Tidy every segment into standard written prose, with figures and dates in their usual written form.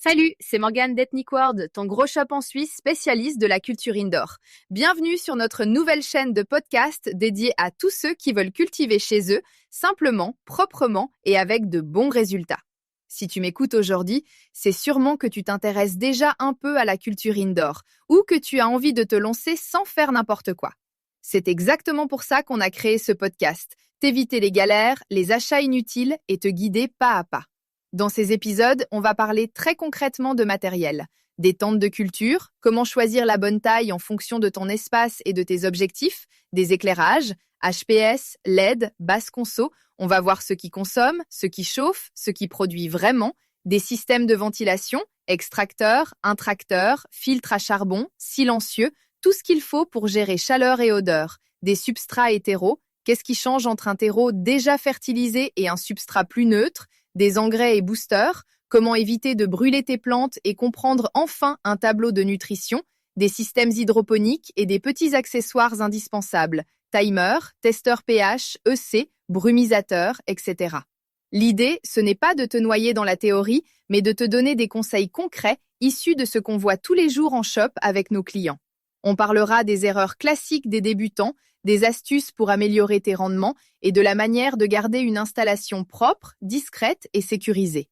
Salut, c'est Morgane d'Ethnic World, ton gros shop en Suisse spécialiste de la culture indoor. Bienvenue sur notre nouvelle chaîne de podcast dédiée à tous ceux qui veulent cultiver chez eux, simplement, proprement et avec de bons résultats. Si tu m'écoutes aujourd'hui, c'est sûrement que tu t'intéresses déjà un peu à la culture indoor ou que tu as envie de te lancer sans faire n'importe quoi. C'est exactement pour ça qu'on a créé ce podcast, t'éviter les galères, les achats inutiles et te guider pas à pas. Dans ces épisodes, on va parler très concrètement de matériel, des tentes de culture, comment choisir la bonne taille en fonction de ton espace et de tes objectifs, des éclairages, HPS, LED, basse conso, on va voir ce qui consomme, ce qui chauffe, ce qui produit vraiment, des systèmes de ventilation, extracteurs, intracteurs, filtres à charbon, silencieux, tout ce qu'il faut pour gérer chaleur et odeur, des substrats et terreaux, qu'est-ce qui change entre un terreau déjà fertilisé et un substrat plus neutre, des engrais et boosters, comment éviter de brûler tes plantes et comprendre enfin un tableau de nutrition, des systèmes hydroponiques et des petits accessoires indispensables, timer, testeur pH, EC, brumisateur, etc. L'idée, ce n'est pas de te noyer dans la théorie, mais de te donner des conseils concrets issus de ce qu'on voit tous les jours en shop avec nos clients. On parlera des erreurs classiques des débutants, des astuces pour améliorer tes rendements et de la manière de garder une installation propre, discrète et sécurisée.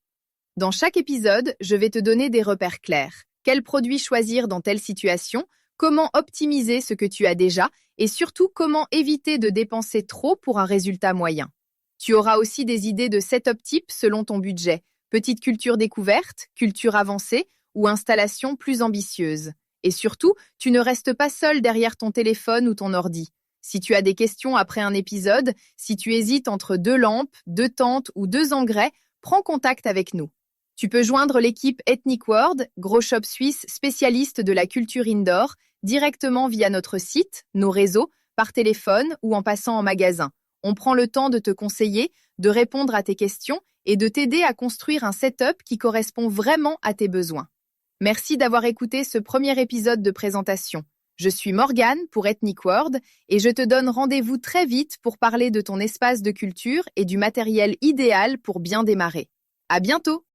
Dans chaque épisode, je vais te donner des repères clairs. Quels produits choisir dans telle situation, comment optimiser ce que tu as déjà et surtout comment éviter de dépenser trop pour un résultat moyen. Tu auras aussi des idées de setup type selon ton budget, petite culture découverte, culture avancée ou installation plus ambitieuse. Et surtout, tu ne restes pas seul derrière ton téléphone ou ton ordi. Si tu as des questions après un épisode, si tu hésites entre 2 lampes, 2 tentes ou 2 engrais, prends contact avec nous. Tu peux joindre l'équipe Ethnic World, gros shop suisse spécialiste de la culture indoor, directement via notre site, nos réseaux, par téléphone ou en passant en magasin. On prend le temps de te conseiller, de répondre à tes questions et de t'aider à construire un setup qui correspond vraiment à tes besoins. Merci d'avoir écouté ce premier épisode de présentation. Je suis Morgane pour Ethnic World et je te donne rendez-vous très vite pour parler de ton espace de culture et du matériel idéal pour bien démarrer. À bientôt!